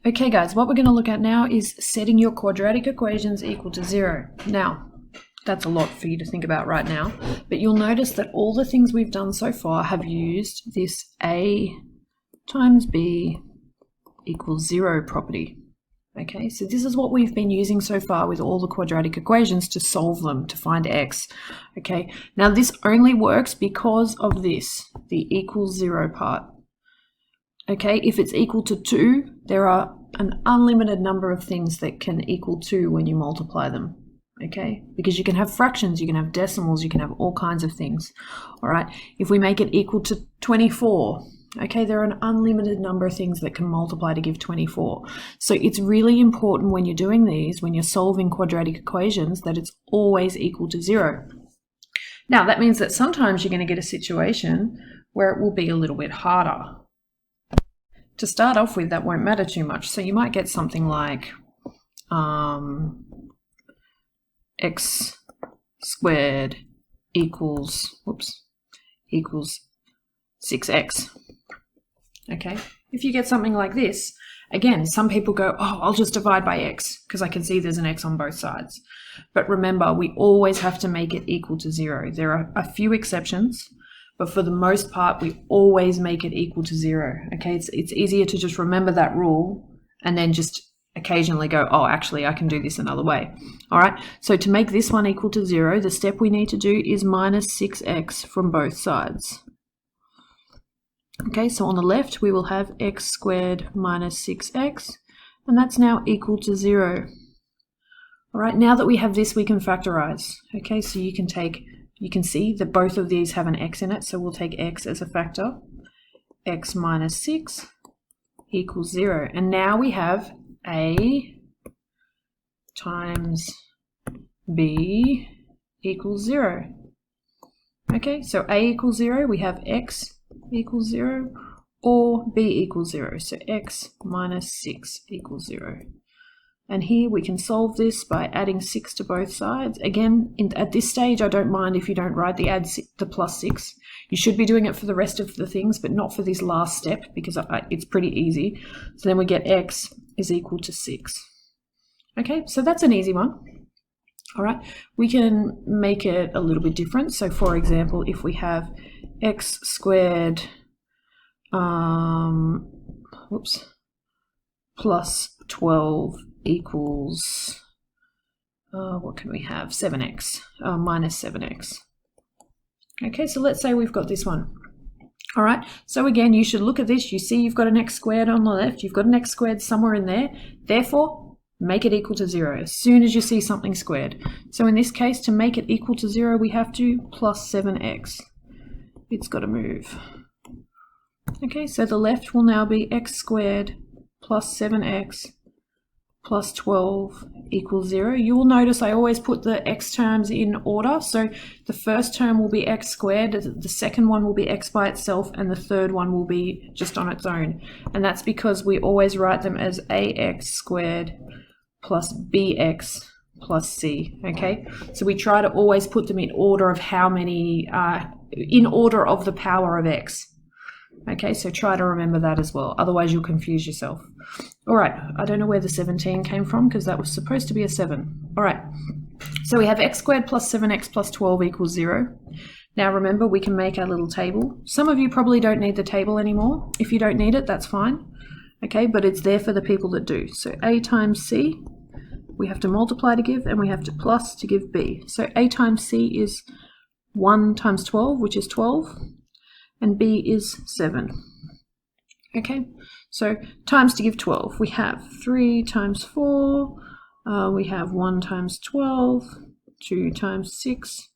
Okay guys, what we're going to look at now is setting your quadratic equations equal to 0. Now, that's a lot for you to think about right now, but you'll notice that all the things we've done so far have used this A times B equals 0 property. Okay, so this is what we've been using so far with all the quadratic equations to solve them, to find x. Okay, now this only works because of this, the equals 0 part. Okay, if it's equal to 2, there are an unlimited number of things that can equal 2 when you multiply them. Okay, because you can have fractions, you can have decimals, you can have all kinds of things. All right, if we make it equal to 24, okay, there are an unlimited number of things that can multiply to give 24. So it's really important when you're doing these, when you're solving quadratic equations, that it's always equal to 0. Now, that means that sometimes you're going to get a situation where it will be a little bit harder. To start off with, that won't matter too much. So you might get something like x squared equals 6x. Okay, if you get something like this, again, some people go, oh, I'll just divide by x because I can see there's an x on both sides. But remember, we always have to make it equal to 0. There are a few exceptions, but for the most part, we always make it equal to 0. Okay, it's easier to just remember that rule and then just occasionally go, oh, actually, I can do this another way. All right, so to make this one equal to 0, the step we need to do is minus 6x from both sides. Okay, so on the left, we will have x squared minus 6x, and that's now equal to 0. All right, now that we have this, we can factorize. Okay, so you can see that both of these have an x in it, so we'll take x as a factor. X minus 6 equals 0. And now we have A times B equals 0. Okay, so A equals 0, we have x equals 0, or B equals 0. So x minus 6 equals 0. And here we can solve this by adding 6 to both sides. Again, at this stage, I don't mind if you don't write the plus 6. You should be doing it for the rest of the things, but not for this last step because it's pretty easy. So then we get x is equal to 6. Okay, so that's an easy one. All right, we can make it a little bit different. So for example, if we have x squared plus 12 equals, what can we have? 7x, minus 7x. Okay, so let's say we've got this one. All right, so again, you should look at this. You see you've got an x squared on the left. You've got an x squared somewhere in there. Therefore, make it equal to 0 as soon as you see something squared. So in this case, to make it equal to 0, we have to plus 7x. It's got to move. Okay, so the left will now be x squared plus 7x plus 12 equals 0. You will notice I always put the x terms in order. So the first term will be x squared, the second one will be x by itself, and the third one will be just on its own. And that's because we always write them as ax squared plus bx plus c. Okay, so we try to always put them in order of how many, in order of the power of x. Okay, so try to remember that as well. Otherwise, you'll confuse yourself. All right, I don't know where the 17 came from because that was supposed to be a 7. All right, so we have x squared plus 7x plus 12 equals 0. Now remember, we can make our little table. Some of you probably don't need the table anymore. If you don't need it, that's fine. Okay, but it's there for the people that do. So a times c, we have to multiply to give, and we have to plus to give b. So a times c is 1 times 12, which is 12. And b is 7. Okay, so times to give 12. We have 3 times 4, we have 1 times 12, 2 times 6,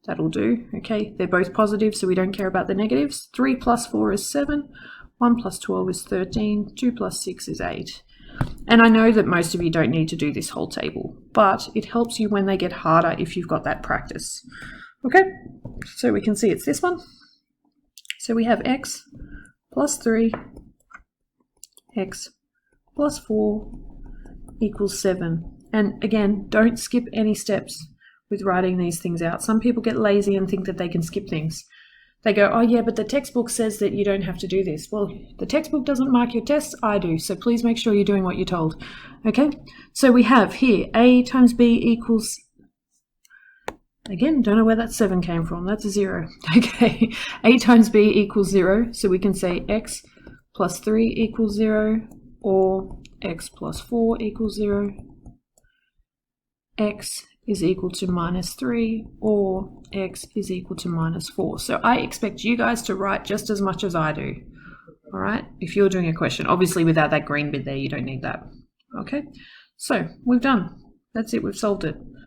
that'll do. Okay, they're both positive, so we don't care about the negatives. 3 plus 4 is 7, 1 plus 12 is 13, 2 plus 6 is 8. And I know that most of you don't need to do this whole table, but it helps you when they get harder if you've got that practice. Okay, so we can see it's this one. So we have x plus 3, x plus 4 equals 7. And again, don't skip any steps with writing these things out. Some people get lazy and think that they can skip things. They go, oh yeah, but the textbook says that you don't have to do this. Well, the textbook doesn't mark your tests, I do, so please make sure you're doing what you're told. Okay, so we have here a times b equals, again, don't know where that 7 came from, that's a 0. Okay, a times b equals 0, so we can say x plus 3 equals 0, or x plus 4 equals 0, x is equal to minus 3, or x is equal to minus 4. So I expect you guys to write just as much as I do, all right, if you're doing a question. Obviously without that green bit there, you don't need that. Okay, so we've done. That's it, we've solved it.